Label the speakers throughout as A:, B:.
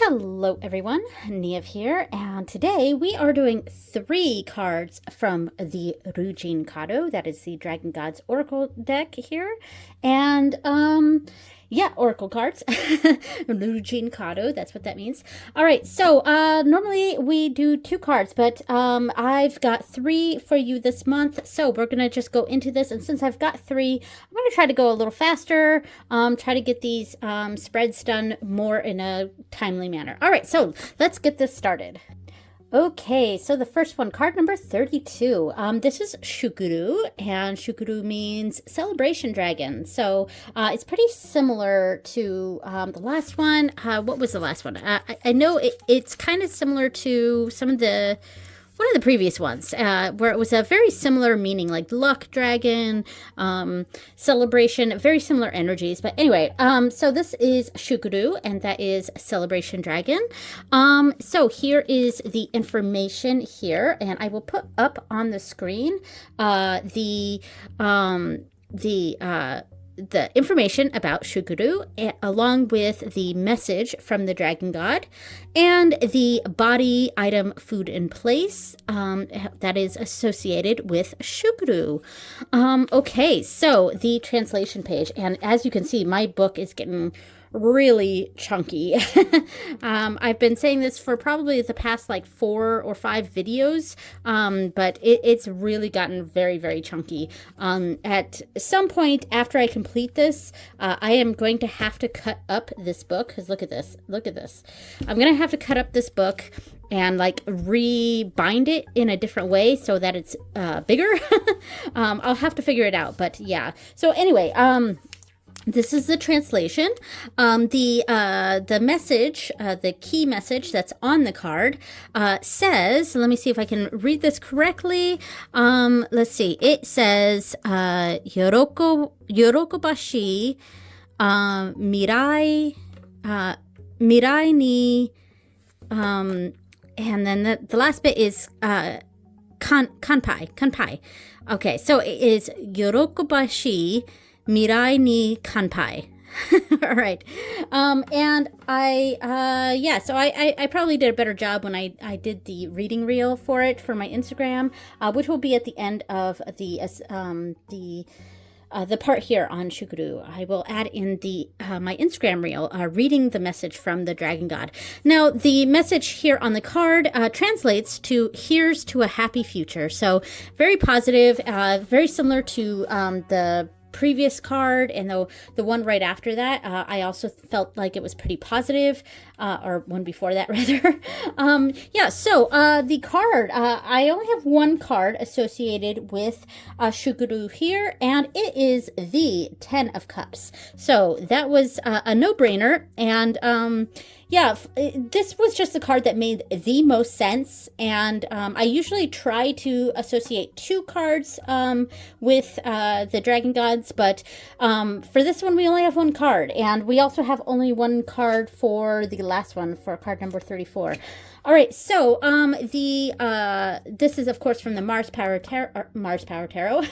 A: Hello everyone, Niev here, and today we are doing 3 cards from the Ryuu Kado, that is the Dragon Gods Oracle deck here, and Oracle cards, Ryuu Kado, that's what that means. Alright, so normally we do 2 cards, but I've got 3 for you this month, so we're going to just go into this, and since I've got 3, I'm going to try to go a little faster, try to get these spreads done more in a timely manner. Alright, so let's get this started. Okay, so the first one, card number 32. This is Shuku, and Shuku means celebration dragon. So it's pretty similar to the last one. What was the last one? I know it's kind of similar to one of the previous ones, where it was a very similar meaning, like luck dragon, celebration, very similar energies. But anyway, so this is Shuku, and that is celebration dragon. So here is the information here, and I will put up on the screen the information about Shuku, along with the message from the Dragon God, and the body, item, food, and place that is associated with Shuku. Okay, so the translation page, and as you can see, my book is getting really chunky. I've been saying this for probably the past like 4 or 5 videos, but it's really gotten very, very chunky. At some point after I complete this, I am going to have to cut up this book, because look at this. I'm going to have to cut up this book and like rebind it in a different way so that it's bigger. I'll have to figure it out, but yeah. So anyway, this is the translation. The message, the key message that's on the card says, let me see if I can read this correctly. Let's see. It says, Yorokobashi, mirai ni, and then the last bit is kanpai. Okay, so it is Yorokobashi, Mirai ni kanpai. All right. And so I probably did a better job when I did the reading reel for it for my Instagram, which will be at the end of the part here on Shuku. I will add in the my Instagram reel, reading the message from the Dragon God. Now, the message here on the card translates to "Here's to a happy future." So very positive, very similar to the previous card and the one right after that. I also felt like it was pretty positive, or one before that rather. So the card, I only have one card associated with Shuku here, and it is the 10 of Cups. So that was a no-brainer, and this was just the card that made the most sense, and I usually try to associate 2 cards with the Dragon Gods, but for this one we only have 1 card, and we also have only 1 card for the last one, for card number 34. All right, so this is of course from the Mars Power Tarot,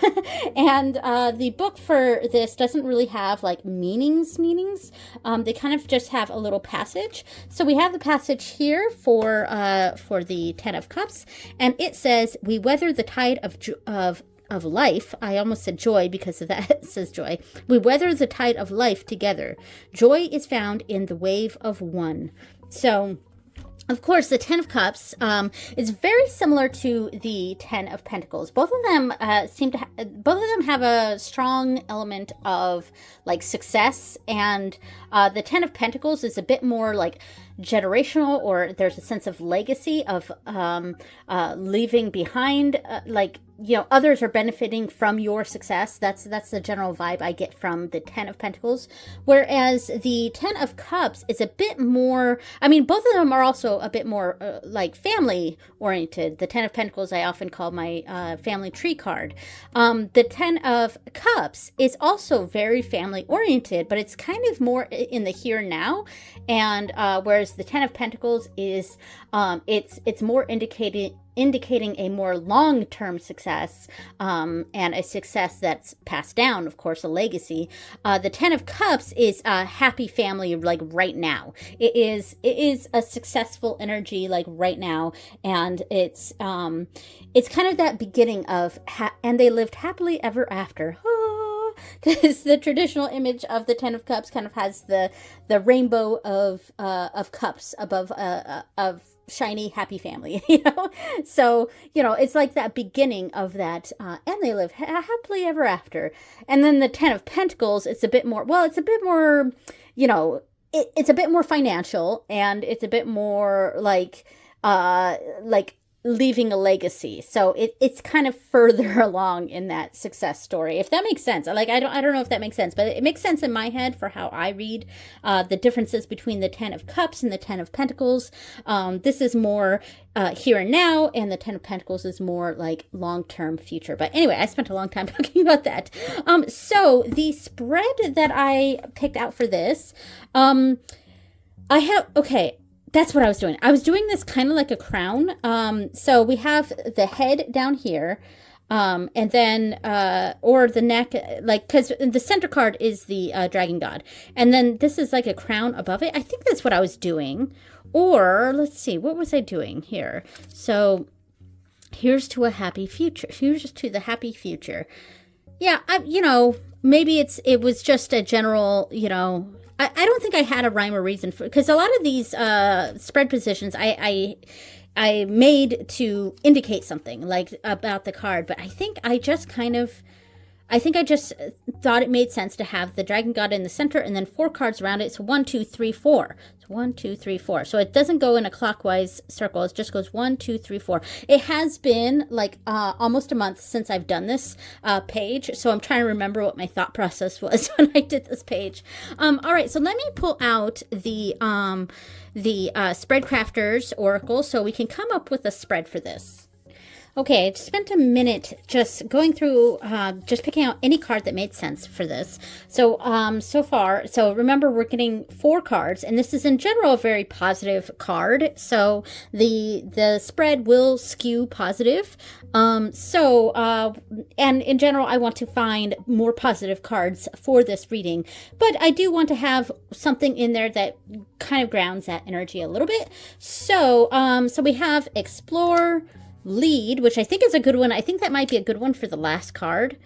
A: and the book for this doesn't really have like meanings. They kind of just have a little passage. So we have the passage here for the 10 of Cups, and it says, "We weather the tide of life." I almost said joy because of that. It says joy. "We weather the tide of life together. Joy is found in the wave of one." So, of course, the 10 of Cups is very similar to the 10 of Pentacles. Both of them have a strong element of like success, and the 10 of Pentacles is a bit more like generational, or there's a sense of legacy of leaving behind, others are benefiting from your success. That's the general vibe I get from the 10 of Pentacles. Whereas the 10 of Cups is a bit more, both of them are also a bit more like family oriented. The 10 of Pentacles I often call my family tree card. The 10 of Cups is also very family oriented, but it's kind of more in the here and now. And whereas the 10 of Pentacles is it's more indicating indicating a more long-term success, and a success that's passed down, of course, a legacy. The Ten of Cups is a happy family, like right now. It is a successful energy, like right now, and it's kind of that beginning of and they lived happily ever after. Because the traditional image of the Ten of Cups kind of has the rainbow of cups above of shiny happy family, you know. So it's like that beginning of that, and they live happily ever after. And then the Ten of Pentacles, it's a bit more. Well, it's a bit more, it's a bit more financial, and it's a bit more like leaving a legacy. So it's kind of further along in that success story, if that makes sense. Like, I don't know if that makes sense, but it makes sense in my head for how I read the differences between the Ten of Cups and the Ten of Pentacles. This is more here and now, and the Ten of Pentacles is more like long-term future. But anyway, I spent a long time talking about that. So the spread that I picked out for this, that's what I was doing. I was doing this kind of like a crown. So we have the head down here, and then, or the neck, like, because the center card is the dragon god. And then this is like a crown above it. I think that's what I was doing. Or, let's see, what was I doing here? So, here's to a happy future. Here's to the happy future. Yeah, maybe it was just a general, I don't think I had a rhyme or reason for, because a lot of these spread positions I made to indicate something like about the card, but I think I just thought it made sense to have the dragon god in the center and then 4 cards around it. So 1, 2, 3, 4. So 1, 2, 3, 4. So it doesn't go in a clockwise circle. It just goes 1, 2, 3, 4. It has been like almost a month since I've done this page. So I'm trying to remember what my thought process was when I did this page. All right. So let me pull out the Spread Crafters Oracle so we can come up with a spread for this. Okay, I spent a minute just going through, just picking out any card that made sense for this. So, so remember we're getting 4 cards, and this is in general a very positive card. So the spread will skew positive. And in general, I want to find more positive cards for this reading, but I do want to have something in there that kind of grounds that energy a little bit. So, so we have Explore, Lead, which I think is a good one. I think that might be a good one for the last card.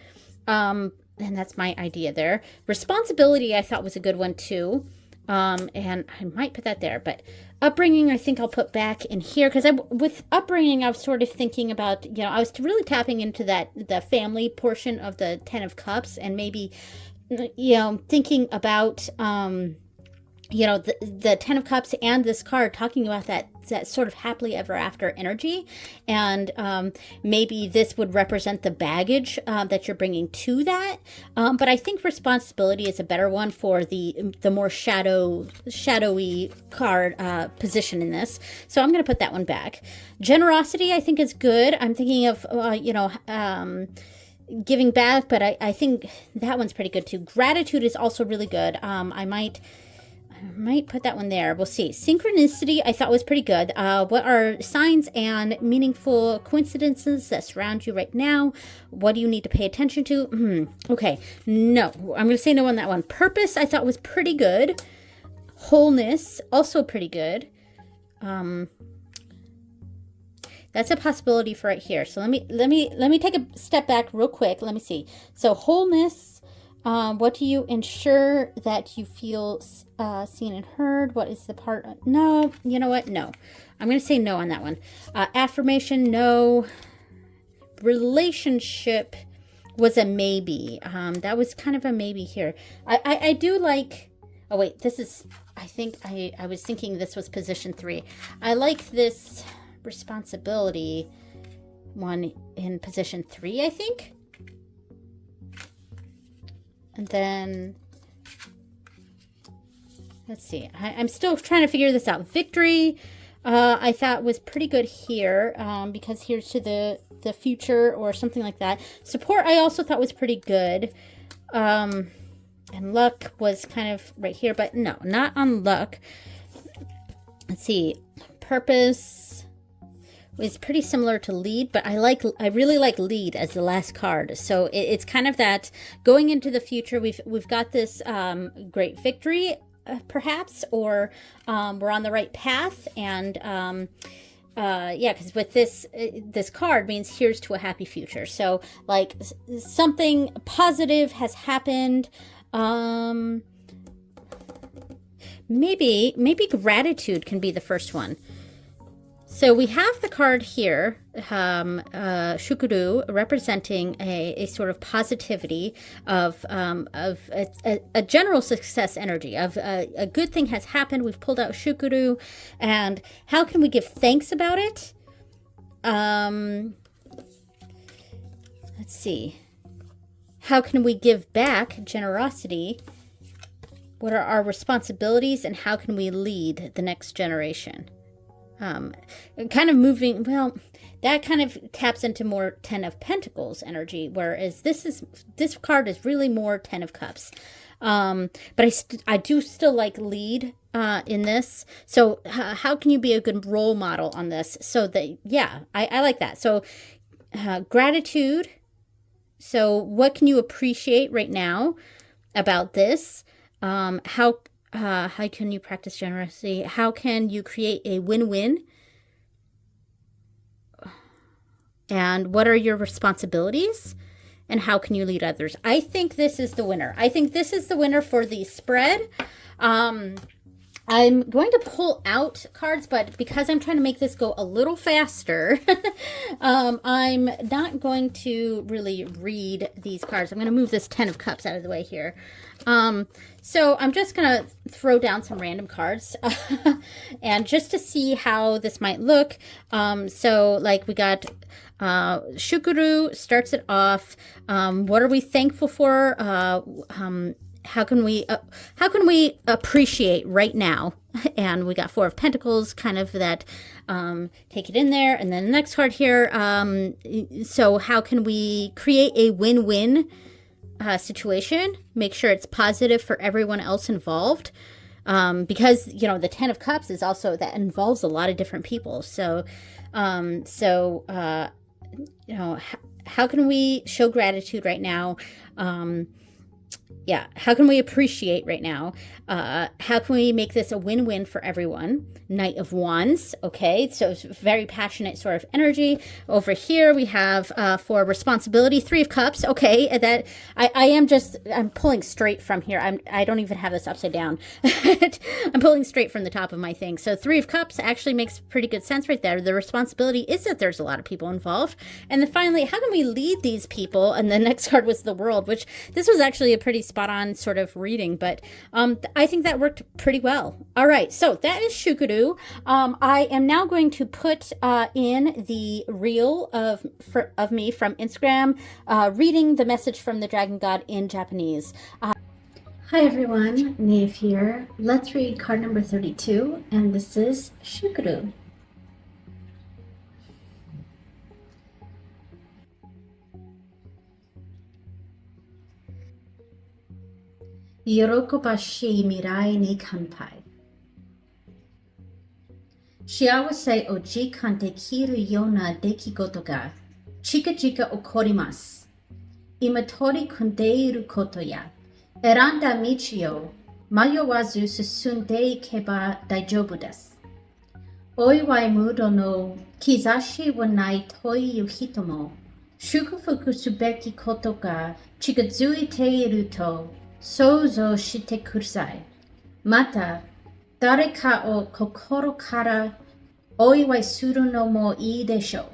A: And that's my idea there. Responsibility, I thought was a good one too. And I might put that there, but upbringing, I think I'll put back in here, because with upbringing, I was sort of thinking about, I was really tapping into the family portion of the Ten of Cups, and maybe, thinking about, the Ten of Cups and this card talking about that sort of happily ever after energy, and maybe this would represent the baggage that you're bringing to that. But I think responsibility is a better one for the more shadowy card position in this. So I'm going to put that one back. Generosity, I think, is good. I'm thinking of giving back, but I think that one's pretty good too. Gratitude is also really good. I might put that one there. We'll see. Synchronicity, I thought was pretty good. What are signs and meaningful coincidences that surround you right now? What do you need to pay attention to? Okay, no. I'm going to say no on that one. Purpose, I thought was pretty good. Wholeness, also pretty good. That's a possibility for right here. So let me take a step back real quick. Let me see. So wholeness. What do you ensure that you feel seen and heard? What is the part? No, you know what? No. I'm going to say no on that one. Affirmation, no. Relationship was a maybe. That was kind of a maybe here. I do like... Oh, wait. This is... I think I was thinking this was position 3. I like this responsibility one in position 3, I think. And then, let's see. I'm still trying to figure this out. Victory, I thought was pretty good here, because here's to the future or something like that. Support, I also thought was pretty good. And luck was kind of right here, but no, not on luck. Let's see. Purpose, is pretty similar to lead, but I really like lead as the last card. So it's kind of that going into the future. We've got this great victory, perhaps, or we're on the right path, and yeah, because with this card means here's to a happy future. So like something positive has happened. Maybe gratitude can be the first one. So we have the card here, Shukuru, representing a sort of positivity of a general success energy, of a good thing has happened. We've pulled out Shukuru, and how can we give thanks about it? Let's see. How can we give back generosity? What are our responsibilities, and how can we lead the next generation? Kind of moving, well, that kind of taps into more Ten of Pentacles energy, whereas this card is really more Ten of Cups. But I do still like lead in this. So how can you be a good role model on this? So that, yeah, I like that. So gratitude. So what can you appreciate right now about this? How can you practice generosity? How can you create a win-win? And what are your responsibilities? And how can you lead others? I think this is the winner. I think this is the winner for the spread. I'm going to pull out cards, but because I'm trying to make this go a little faster, I'm not going to really read these cards. I'm going to move this Ten of Cups out of the way here. So I'm just going to throw down some random cards and just to see how this might look. So like we got Shukuru starts it off. What are we thankful for? How can we appreciate right now? And we got Four of Pentacles, kind of that, take it in there. And then the next card here. So how can we create a win-win situation? Make sure it's positive for everyone else involved. Because, you know, the Ten of Cups is also, that involves a lot of different people. So, you know, how can we show gratitude right now? Yeah, how can we appreciate right now? How can we make this a win-win for everyone? Knight of Wands, okay, so it's very passionate sort of energy. Over here we have for responsibility, Three of Cups, okay, that I'm pulling straight from here. I don't even have this upside down. I'm pulling straight from the top of my thing. So Three of Cups actually makes pretty good sense right there. The responsibility is that there's a lot of people involved. And then finally, how can we lead these people? And the next card was the World, which this was actually a pretty spot-on sort of reading, but I think that worked pretty well. All right, so that is Shukuru. I am now going to put in the reel of me from Instagram reading the message from the Dragon God in Japanese. Hi everyone, Nave here. Let's read card number 32, and this is Shukuru. Yorokobashi mirai ni kanpai. Shiawase o jikan de kiru yona dekigoto ga chika chika okorimasu. Imatori kundeiru koto ya eranda michi o mayowazu susundei keba daijoubu desu. Oiwai mudo no kizashi wa nai toi yu hito mo shukufuku subeki koto ga chikazuiteiru to Souzo shite kudasai. Mata, dareka o kokoro kara oiwai suru no mo ii desho.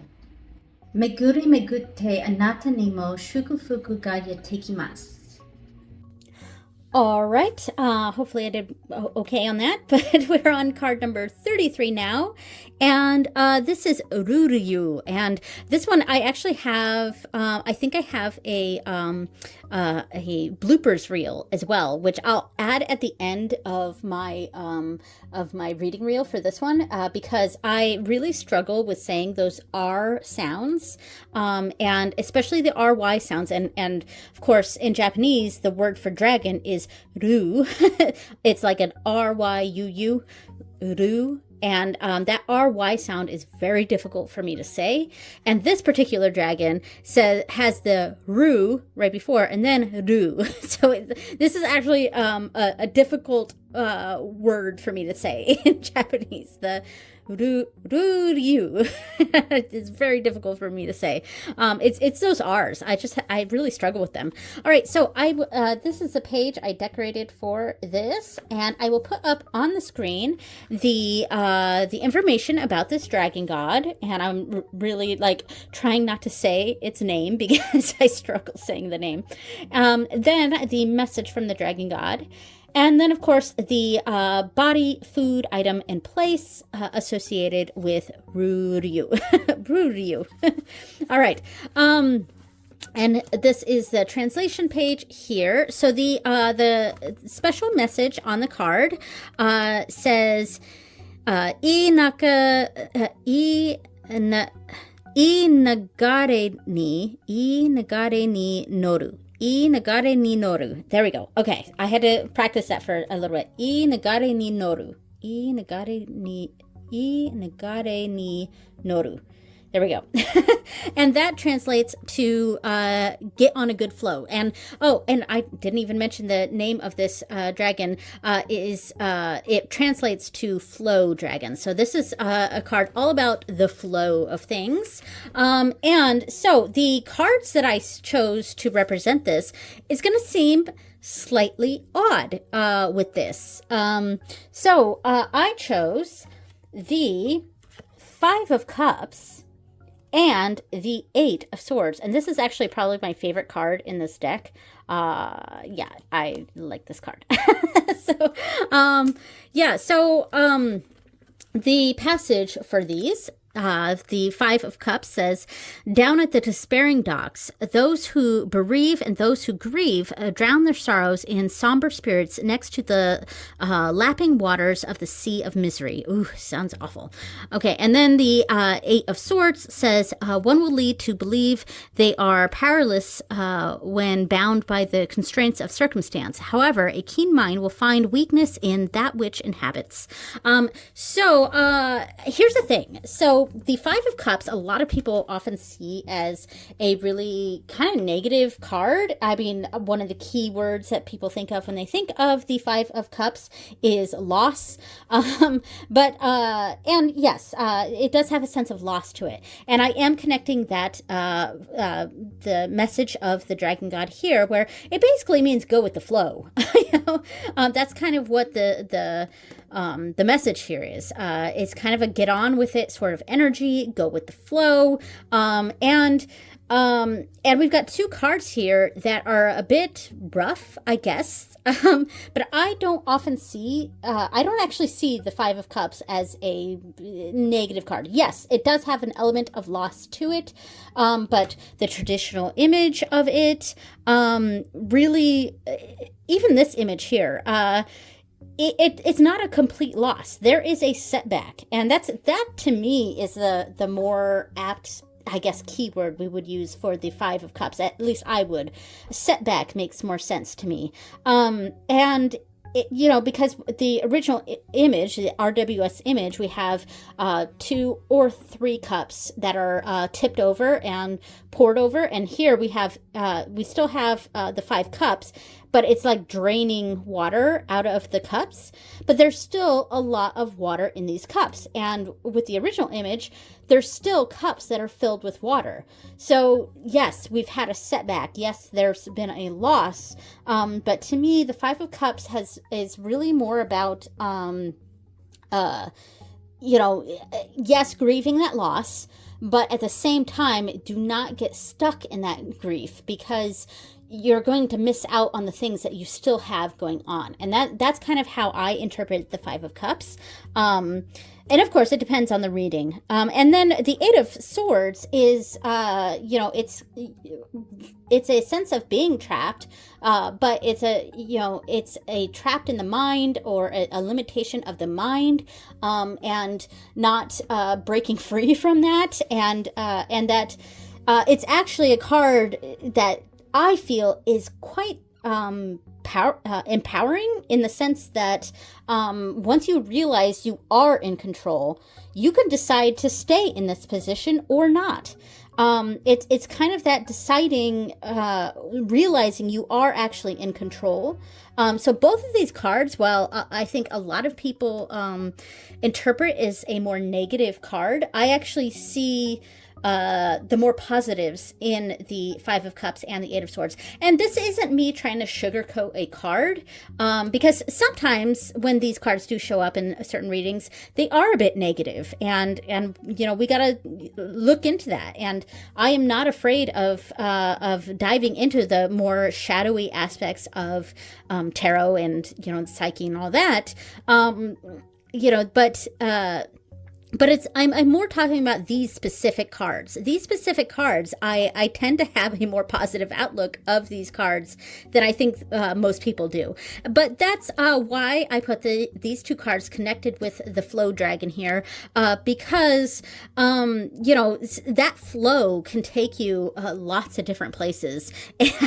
A: Meguri megute anata ni mo shukufuku ga yatekimasu. All right. Hopefully I did okay on that, but we're on card number 33 now. And this is Ryuu. And this one I actually have, I think I have a bloopers reel as well, which I'll add at the end of my reading reel for this one, because I really struggle with saying those R sounds, and especially the RY sounds. And of course, in Japanese, the word for dragon is Ryu. It's like an RYUU. Ryuu. And that RY sound is very difficult for me to say. And this particular dragon has the Ru right before and then Ru. So this is actually a difficult word for me to say in Japanese. The Ryu. It's very difficult for me to say. It's those R's. I really struggle with them. All right, so this is a page I decorated for this, and I will put up on the screen the information about this dragon god. And I'm really like trying not to say its name because I struggle saying the name. Then the message from the dragon god. And then, of course, the body, food, item, and place associated with Ryuu. Ryuu. All right. And this is the translation page here. So the special message on the card says, I nagare ni noru. I nagare ni noru. There we go. Okay, I had to practice that for a little bit. I nagare ni noru. I nagare ni noru. There we go. And that translates to get on a good flow. And I didn't even mention the name of this dragon. It translates to flow dragon. So this is a card all about the flow of things. And so the cards that I chose to represent this is going to seem slightly odd with this. So I chose the Five of Cups and the Eight of Swords. And this is actually probably my favorite card in this deck. Yeah, I like this card. The passage for these, the Five of Cups says, down at the despairing docks, those who bereave and those who grieve drown their sorrows in somber spirits next to the lapping waters of the sea of misery. Ooh, sounds awful. Okay, and then the Eight of Swords says, one will lead to believe they are powerless when bound by the constraints of circumstance. However, a keen mind will find weakness in that which inhabits. Here's the thing. So the Five of Cups, a lot of people often see as a really kind of negative card. I mean, one of the key words that people think of when they think of the Five of Cups is loss. And yes, it does have a sense of loss to it. And I am connecting that, the message of the dragon god here, where it basically means go with the flow. That's kind of what the message here is. It's kind of a get on with it sort of energy, go with the flow. And we've got two cards here that are a bit rough, I guess. But I don't actually see the Five of Cups as a negative card. Yes, it does have an element of loss to it. But the traditional image of it, really, even this image here, it's not a complete loss. There is a setback, and that to me is the more apt, I guess, keyword we would use for the Five of Cups. At least I would. Setback makes more sense to me. And because the original image, the RWS image, we have 2 or 3 cups that are tipped over and poured over, and here we still have the 5 cups, but it's like draining water out of the cups, but there's still a lot of water in these cups. And with the original image, there's still cups that are filled with water. So yes, we've had a setback. Yes, there's been a loss. But to me, the Five of Cups is really more about, yes, grieving that loss, but at the same time, do not get stuck in that grief, because you're going to miss out on the things that you still have going on. And that's kind of how I interpret the Five of Cups. And of course, it depends on the reading. And then the Eight of Swords is, it's a sense of being trapped, but it's a trapped in the mind, or a limitation of the mind, and not breaking free from that. And that it's actually a card that I feel is quite empowering in the sense that once you realize you are in control, you can decide to stay in this position or not. It's kind of that deciding, realizing you are actually in control. So both of these cards, while I think a lot of people interpret as a more negative card, I actually see the more positives in the Five of Cups and the Eight of Swords. And this isn't me trying to sugarcoat a card, because sometimes when these cards do show up in certain readings, they are a bit negative, and you know, we gotta look into that. And I am not afraid of diving into the more shadowy aspects of tarot and, you know, psyche and all that, you know, but it's I'm more talking about these specific cards. These specific cards, I tend to have a more positive outlook of these cards than I think most people do. But that's why I put these two cards connected with the flow dragon here, because you know, that flow can take you lots of different places,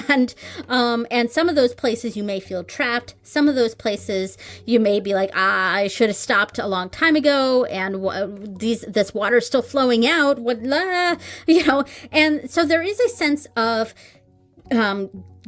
A: and some of those places you may feel trapped. Some of those places you may be like, I should have stopped a long time ago, and this water is still flowing out, you know. And so there is a sense of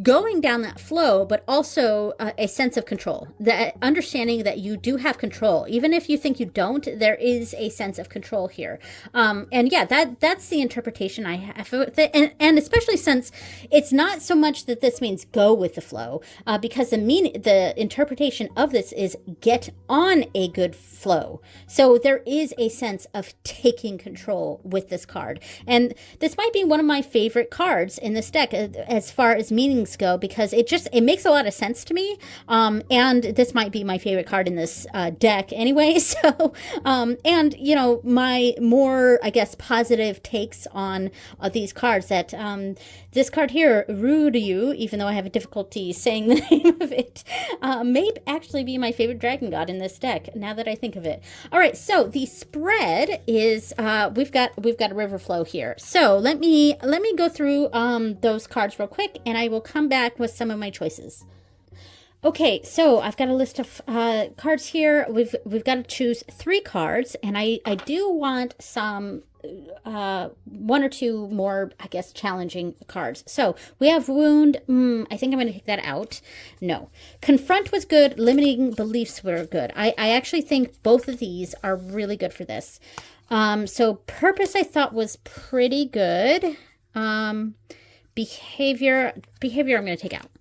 A: going down that flow, but also a sense of control, that understanding that you do have control. Even if you think you don't, there is a sense of control here. And yeah, that's the interpretation I have with it. And especially since it's not so much that this means go with the flow, because the interpretation of this is get on a good flow. So there is a sense of taking control with this card. And this might be one of my favorite cards in this deck as far as meanings go, because it makes a lot of sense to me, and this might be my favorite card in this deck anyway. So and you know, my more, I guess, positive takes on these cards, that this card here, Ryuu, even though I have a difficulty saying the name of it, may actually be my favorite dragon god in this deck, now that I think of it. All right, so the spread is we've got a river flow here. So let me go through those cards real quick, and I will come back with some of my choices. Okay, so I've got a list of cards here. We've got to choose 3 cards, and I do want some one or two more, I guess, challenging cards. So we have Wound. I think I'm going to take that out. No. Confront was good. Limiting Beliefs were good. I actually think both of these are really good for this. So Purpose I thought was pretty good. Behavior I'm going to take out.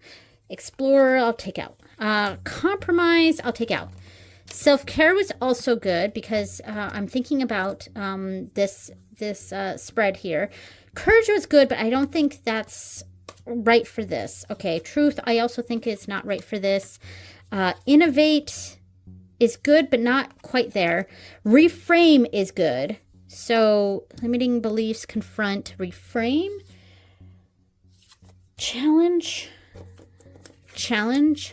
A: Explorer I'll take out. Compromise I'll take out. Self-care was also good, because I'm thinking about this spread here. Courage was good, but I don't think that's right for this. Okay, Truth I also think is not right for this. Innovate is good, but not quite there. Reframe is good. So Limiting Beliefs, Confront, Reframe. Challenge,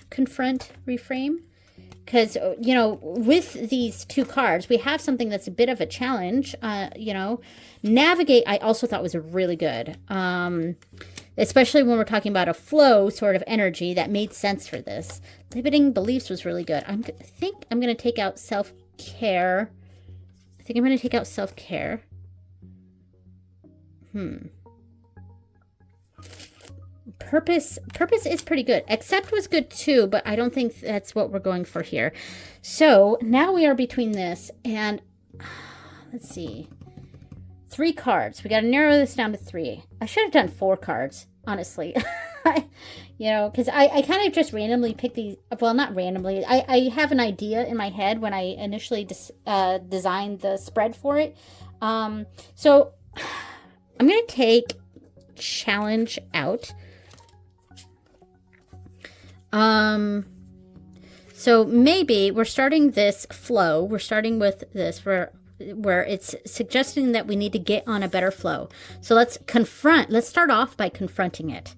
A: Confront, Reframe. Because, you know, with these 2 cards, we have something that's a bit of a challenge. You know, Navigate I also thought was really good. Especially when we're talking about a flow sort of energy, that made sense for this. Limiting Beliefs was really good. I think I'm going to take out Self-care. Purpose is pretty good. Accept was good too, but I don't think that's what we're going for here. So now we are between this and, let's see, 3 cards. We got to narrow this down to 3. I should have done 4 cards, honestly. You know, because I kind of just randomly picked these. Well, not randomly. I have an idea in my head when I initially designed the spread for it. So I'm going to take Challenge out. So maybe we're starting this flow. We're starting with this where it's suggesting that we need to get on a better flow. So let's start off by confronting it.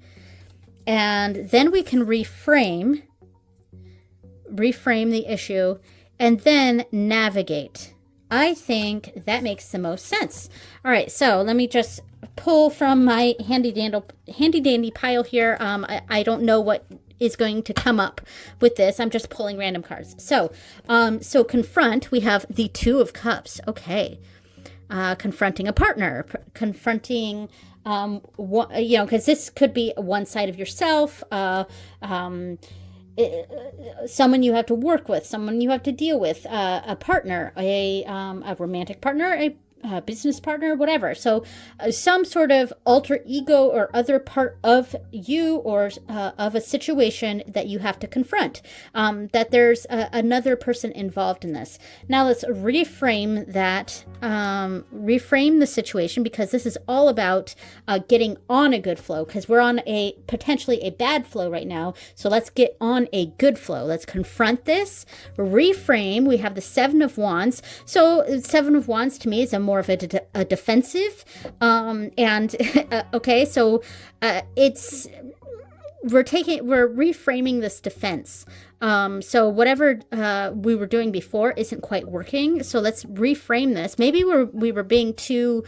A: And then we can reframe the issue, and then navigate. I think that makes the most sense. All right, so let me just pull from my handy dandy pile here. I don't know what is going to come up with this. I'm just pulling random cards. So confront, we have the Two of Cups. Okay. Confronting a partner, confronting, because this could be one side of yourself, someone you have to work with, someone you have to deal with, a partner, a romantic partner, a business partner, whatever. So some sort of alter ego or other part of you or of a situation that you have to confront, that there's another person involved in this. Now let's reframe that, reframe the situation, because this is all about getting on a good flow, because we're on a potentially a bad flow right now. So let's get on a good flow. Let's confront this, reframe. We have the Seven of Wands. So Seven of Wands to me is more of a defensive, and okay, so it's we're reframing this defense. So whatever we were doing before isn't quite working. So let's reframe this. Maybe we were being too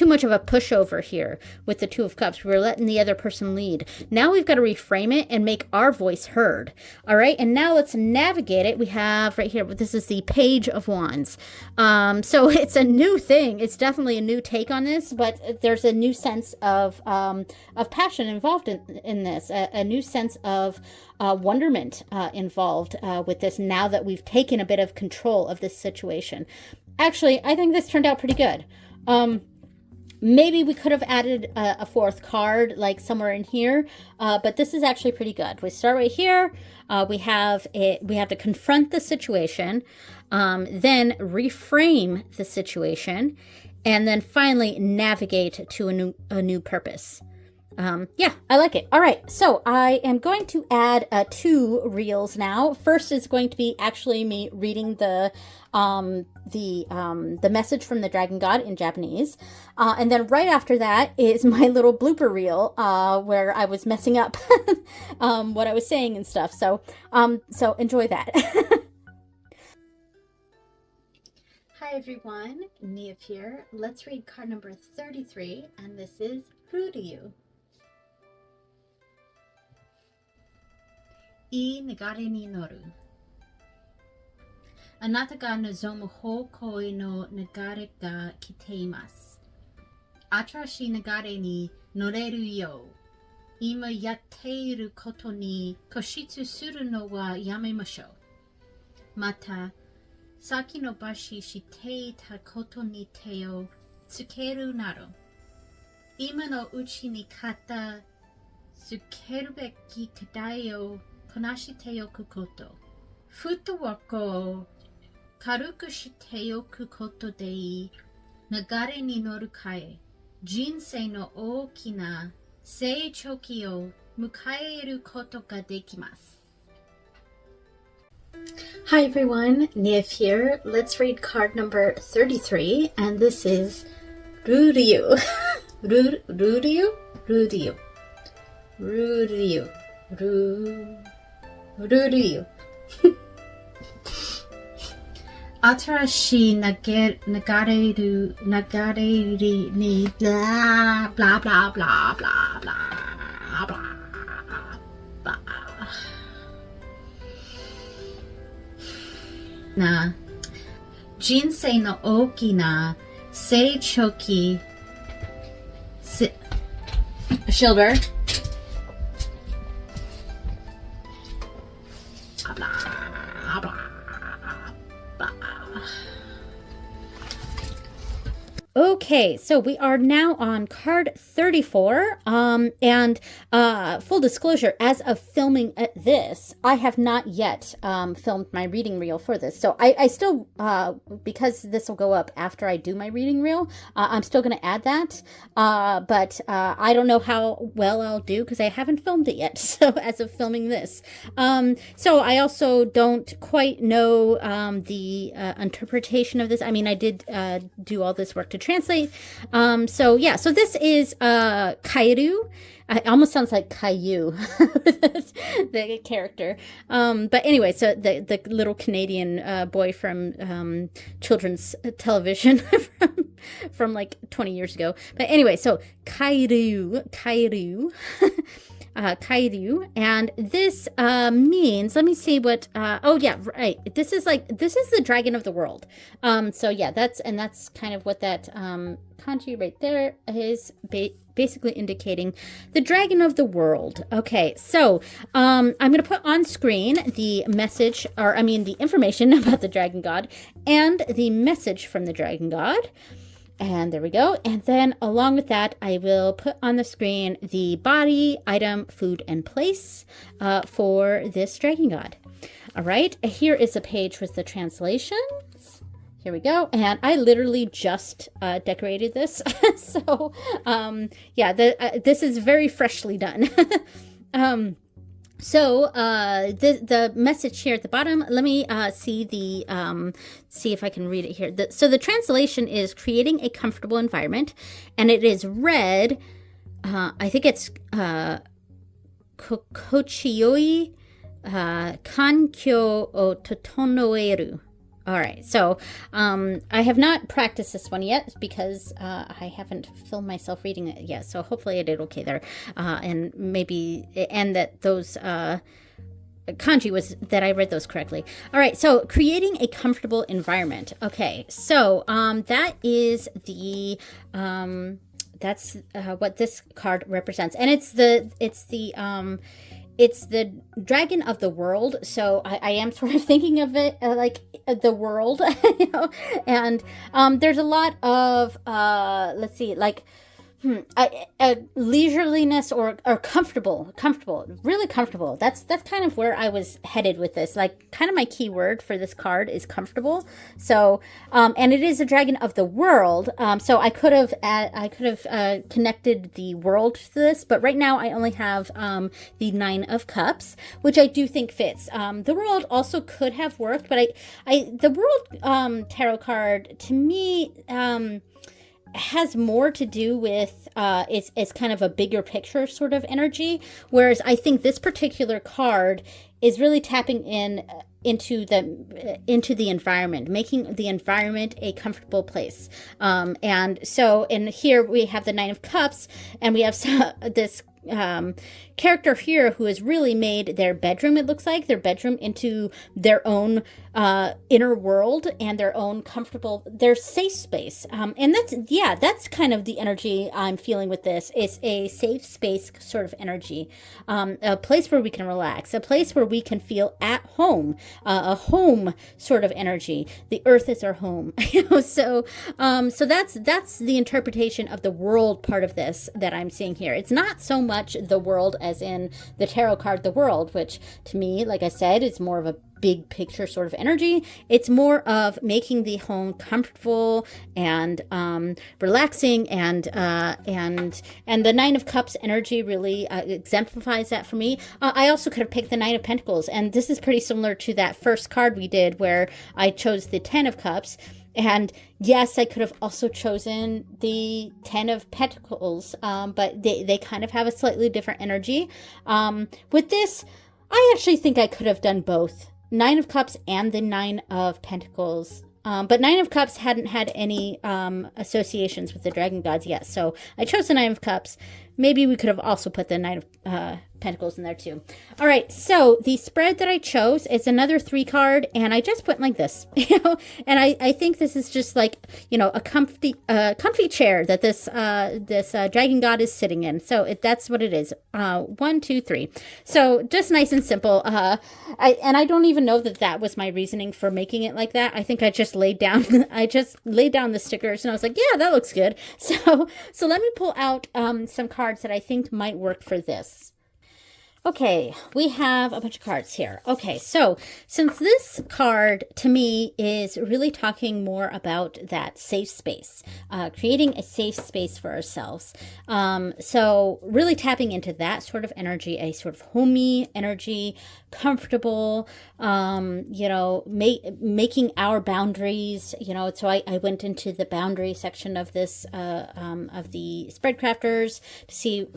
A: much of a pushover here with the Two of Cups. We were letting the other person lead. Now we've got to reframe it and make our voice heard. All right. And now let's navigate it. We have right here, this is the Page of Wands. So it's a new thing. It's definitely a new take on this, but there's a new sense of passion involved in this, a new sense of wonderment involved with this, now that we've taken a bit of control of this situation. Actually, I think this turned out pretty good. Maybe we could have added a fourth card, like somewhere in here, but this is actually pretty good. We start right here. We have to confront the situation, then reframe the situation, and then finally navigate to a new purpose. Yeah, I like it. All right, so I am going to add 2 reels now. First is going to be actually me reading the message from the Dragon God in Japanese, and then right after that is my little blooper reel where I was messing up what I was saying and stuff. So enjoy that. Hi everyone, Neve here. Let's read card number 33, and this is Ryuu. いい流れに乗る。あなたが望む方向への流れが来ています。新しい流れに乗れるよう、今やっていることに固執するのはやめましょう。また、先延ばししていたことに手をつけるなど、今のうちに片付けるべき課題をこなしておくこと。フットワークを軽くしておくことでいい流れに乗るかえ、人生の大きな成長期を迎えることができます。Hi everyone, Neve here. Let's read card number 33, and this is Ryuu. Ryuu?新しい流れにブラブラブラブラブラブラブラな人生の大きな成長期Silver Okay, so we are now on card 34, and full disclosure, as of filming this, I have not yet filmed my reading reel for this. So I still, because this will go up after I do my reading reel, I'm still going to add that, but I don't know how well I'll do because I haven't filmed it yet, so as of filming this. So I also don't quite know the interpretation of this. I mean, I did do all this work to translate. So yeah, so this is Kaeru. It almost sounds like Caillou, the character. But anyway, so the little Canadian boy from children's television from like 20 years ago. But anyway, so Kaeru. Kairyu, and this means, let me see what, oh yeah, right, this is the dragon of the world. So yeah, that's kind of what that kanji right there is basically indicating, the dragon of the world. Okay, so I'm going to put on screen the message, or I mean the information about the dragon god and the message from the dragon god. And there we go. And then along with that, I will put on the screen the body, item, food, and place for this dragon god. All right, here is a page with the translations. Here we go. And I literally just decorated this. So yeah, this is very freshly done. So the message here at the bottom, let me see if I can read it here. So the translation is creating a comfortable environment, and it is read, I think it's kochioi kankyo o totonoeru. All right, so I have not practiced this one yet because I haven't filmed myself reading it yet. So hopefully I did okay there, and that those kanji was that I read those correctly. All right, so creating a comfortable environment. Okay, so that is the that's what this card represents, and it's the dragon of the world. So I am sort of thinking of it like the world, you know, and there's a lot of, let's see, like, leisureliness or comfortable, really comfortable. That's kind of where I was headed with this. Like, kind of my key word for this card is comfortable. So, and it is a dragon of the world. So I could have connected the world to this, but right now I only have the 9 of Cups, which I do think fits. The world also could have worked, but the world tarot card to me has more to do with it's kind of a bigger picture sort of energy, whereas I think this particular card is really tapping into the environment, making the environment a comfortable place. And so in here we have the 9 of Cups, and we have this character here who has really made their bedroom, it looks like, their bedroom into their own inner world and their own comfortable, their safe space. And that's kind of the energy I'm feeling with this. It's a safe space sort of energy, a place where we can relax, a place where we can feel at home, a home sort of energy. The earth is our home. So that's the interpretation of the world part of this that I'm seeing here. It's not so much the world as in the tarot card, the world, which to me, like I said, is more of a big picture sort of energy. It's more of making the home comfortable and relaxing, and the 9 of Cups energy really exemplifies that for me. I also could have picked the 9 of Pentacles, and this is pretty similar to that first card we did where I chose the 10 of Cups. And yes, I could have also chosen the 10 of Pentacles, but they kind of have a slightly different energy. With this, I actually think I could have done both, 9 of Cups and the 9 of Pentacles. But 9 of Cups hadn't had any associations with the dragon gods yet, so I chose the 9 of Cups. Maybe we could have also put the 9 of Pentacles in there too. All right, so the spread that I chose is another 3 card, and I just went like this, and I think this is just like, a comfy chair that this dragon god is sitting in. So that's what it is. 1, 2, 3. So just nice and simple. I don't even know that was my reasoning for making it like that. I think I just laid down the stickers, and I was like, yeah, that looks good. So let me pull out some cards that I think might work for this. Okay, we have a bunch of cards here. Okay, so since this card to me is really talking more about that safe space, creating a safe space for ourselves. So really tapping into that sort of energy, a sort of homey energy, comfortable, making our boundaries, so I went into the boundary section of this, of the spread crafters to see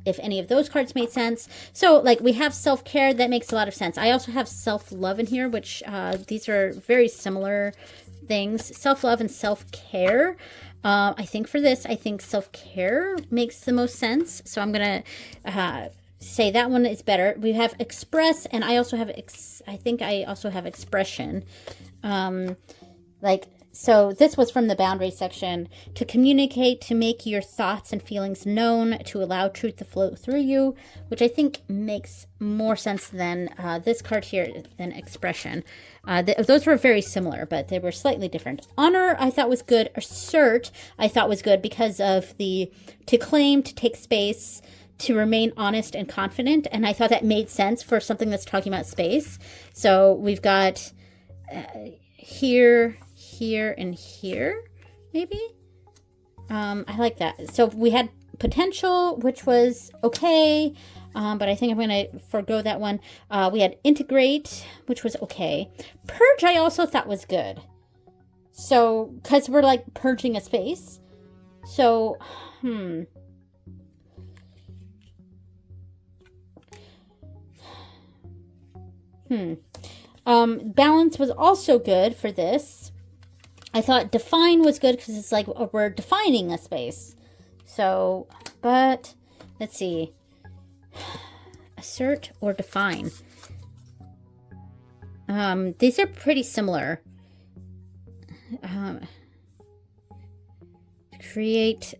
A: if any of those cards made sense. So like we have self-care, that makes a lot of sense. I also have self-love in here, which these are very similar things, self-love and self-care. I think for this, self-care makes the most sense. So I'm going to say that one is better. We have express, and I also have, I think I also have expression. So this was from the boundary section. To communicate, to make your thoughts and feelings known, to allow truth to flow through you, which I think makes more sense than this card here, than expression. Those were very similar, but they were slightly different. Honor, I thought was good. Assert, I thought was good because of the to claim, to take space, to remain honest and confident. And I thought that made sense for something that's talking about space. So we've got here, here, and here, maybe. I like that. So we had potential, which was okay, but I think I'm going to forgo that one. We had integrate, which was okay. Purge, I also thought was good. So, because we're like purging a space. So, balance was also good for this. I thought define was good because it's like we're defining a space. So, but let's see. Assert or define. These are pretty similar.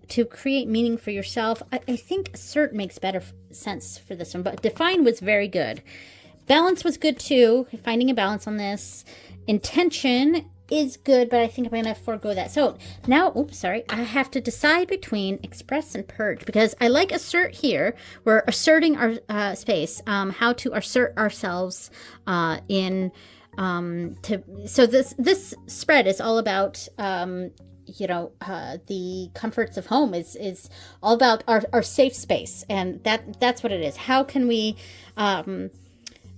A: To create meaning for yourself. I think assert makes better sense for this one, but define was very good. Balance was good too. Finding a balance on this. Intention is good, but I think I'm going to forego that. So now, I have to decide between express and purge because I like assert here. We're asserting our space, how to assert ourselves so this spread is all about the comforts of home is all about our safe space, and that's what it is. How can we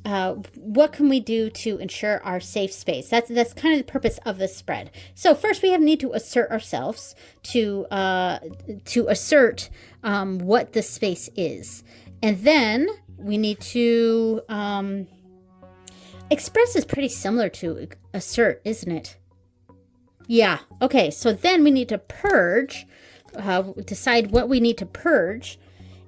A: what can we do to ensure our safe space? That's kind of the purpose of this spread. So first we need to assert ourselves to assert what the space is, and then we need to express is pretty similar to assert, isn't it? Yeah. Okay. So then we need to purge, decide what we need to purge.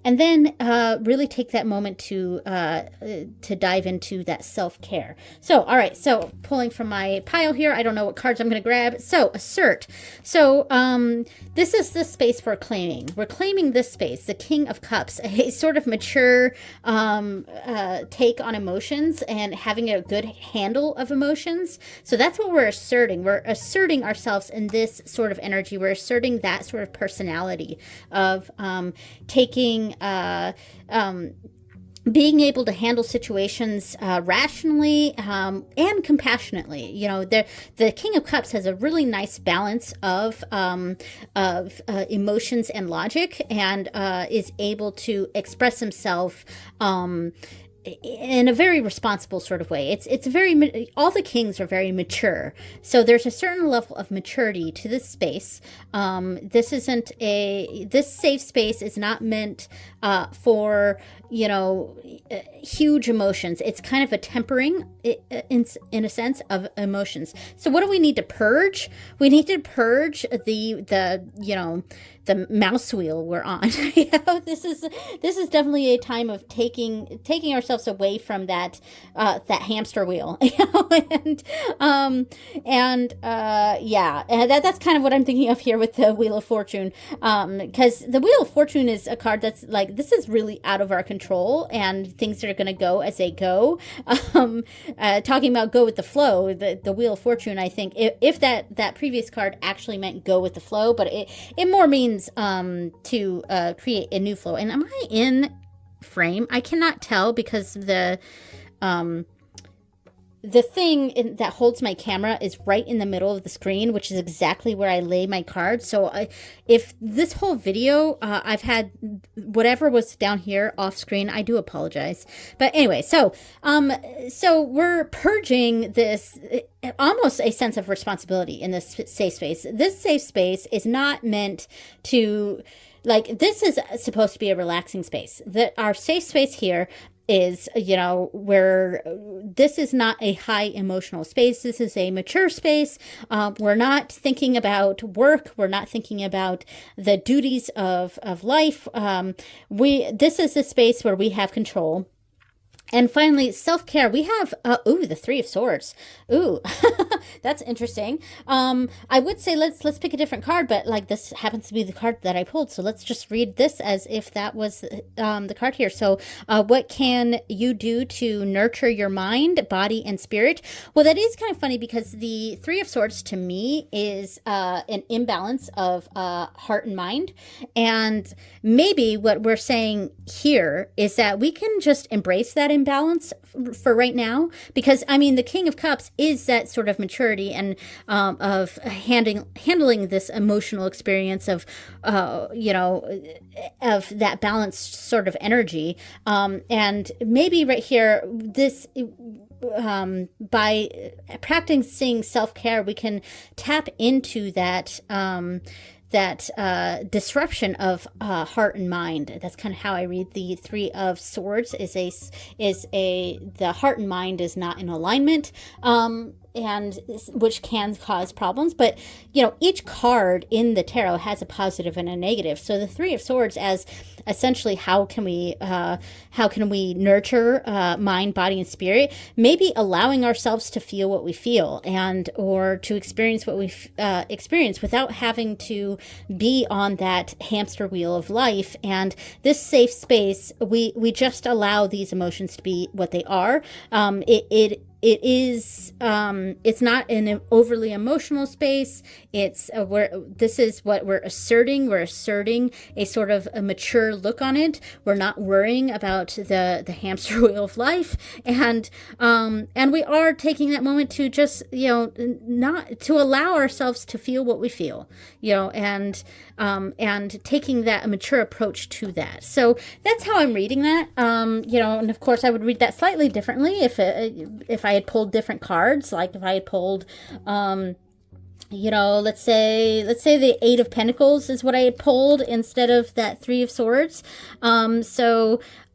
A: And then really take that moment to dive into that self-care. So, all right. So pulling from my pile here, I don't know what cards I'm going to grab. So assert. So this is the space we're claiming. We're claiming this space, the King of Cups, a sort of mature take on emotions and having a good handle of emotions. So that's what we're asserting. We're asserting ourselves in this sort of energy. We're asserting that sort of personality of taking being able to handle situations rationally and compassionately. You know, the King of Cups has a really nice balance of emotions and logic, and is able to express himself in a very responsible sort of way. It's very, all the kings are very mature. So there's a certain level of maturity to this space. This safe space is not meant for, huge emotions. It's kind of a tempering in a sense of emotions. So what do we need to purge? We need to purge the mouse wheel we're on. This is definitely a time of taking ourselves away from that hamster wheel. That's kind of what I'm thinking of here with the Wheel of Fortune, because the Wheel of Fortune is a card that's like, this is really out of our control, and things that are going to go as they go. Talking about go with the flow, the Wheel of Fortune, I think if that previous card actually meant go with the flow, but it more means to create a new flow. And am I in frame? I cannot tell because the thing that holds my camera is right in the middle of the screen, which is exactly where I lay my cards. So if this whole video I've had whatever was down here off screen, I do apologize. But anyway, so we're purging this almost a sense of responsibility in this safe space. This safe space is not meant to, like, this is supposed to be a relaxing space. Our safe space here is, you know, where this is not a high emotional space. This is a mature space. We're not thinking about work. We're not thinking about the duties of life. This is a space where we have control. And finally, self-care. We have, the Three of Swords. Ooh, that's interesting. I would say let's pick a different card, but like this happens to be the card that I pulled. So let's just read this as if that was the card here. So what can you do to nurture your mind, body, and spirit? Well, that is kind of funny because the Three of Swords to me is an imbalance of heart and mind. And maybe what we're saying here is that we can just embrace that imbalance for right now, because I mean the King of Cups is that sort of maturity and of handling this emotional experience of of that balanced sort of energy, and maybe right here this by practicing self-care we can tap into that disruption of heart and mind. That's kind of how I read the Three of Swords. The heart and mind is not in alignment, and which can cause problems. But you know, each card in the tarot has a positive and a negative. So the Three of Swords as essentially how can we nurture mind, body, and spirit? Maybe allowing ourselves to feel what we feel and or to experience what we experience without having to be on that hamster wheel of life. And this safe space, we just allow these emotions to be what they are. It's not an overly emotional space. This is what we're asserting. We're asserting a sort of a mature look on it. We're not worrying about the hamster wheel of life, and we are taking that moment to just, you know, not to allow ourselves to feel what we feel, you know, and taking that a mature approach to that. So that's how I'm reading that. You know, and of course I would read that slightly differently if I had pulled different cards, like if I had pulled, you know, let's say the Eight of Pentacles is what I had pulled instead of that Three of Swords.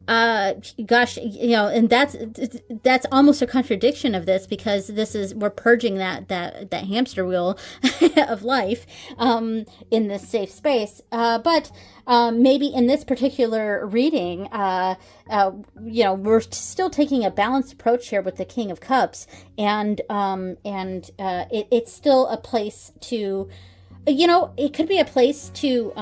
A: Gosh, you know, and that's almost a contradiction of this, because we're purging that hamster wheel of life in this safe space. But maybe in this particular reading, you know, we're still taking a balanced approach here with the King of Cups, and it's still a place to, you know, it could be a place to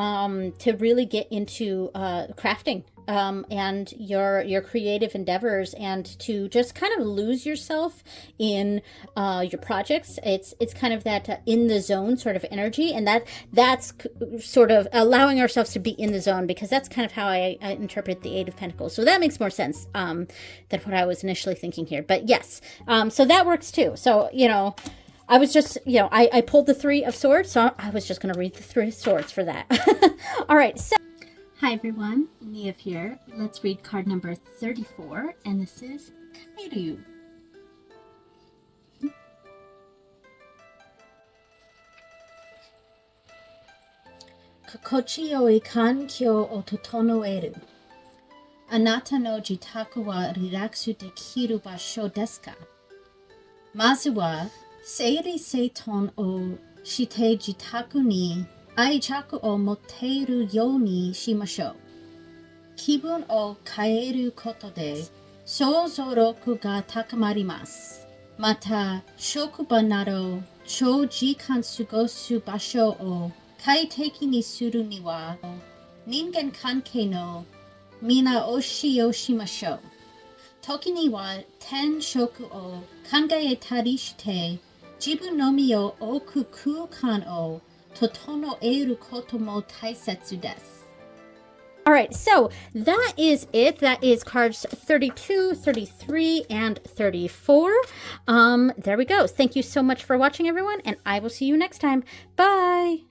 A: really get into crafting. And your creative endeavors, and to just kind of lose yourself in your projects. It's kind of that in the zone sort of energy, and that's sort of allowing ourselves to be in the zone, because that's kind of how I interpret the Eight of Pentacles. So that makes more sense than what I was initially thinking here. But yes, so that works too. So, you know, I was just, you know, I pulled the Three of Swords, so I was just going to read the Three of Swords for that. All right, so hi everyone, Nia here. Let's read card number 34, and this is Ryuu. Kokochi o kankyo o totonoeru. Anata no jitaku wa riraksu dekiru basho desu ka? Mazu wa seiri seiton o shite jitaku ni aichaku o moteiru you ni shimashou. Kibun o kaeru koto de souzoroku ga takamarimasu. Mata shokuba naro chou jikan sugosu basho o kaiteki ni suru ni wa ningen kankei no mina oshi o shimashou. Toki ni wa ten shoku o kangae tarishite jibun no mi o oku kukan o totonoeru koto mo taisetsu desu. All right, so that is it. That is cards 32, 33, and 34. There we go. Thank you so much for watching, everyone, and I will see you next time. Bye.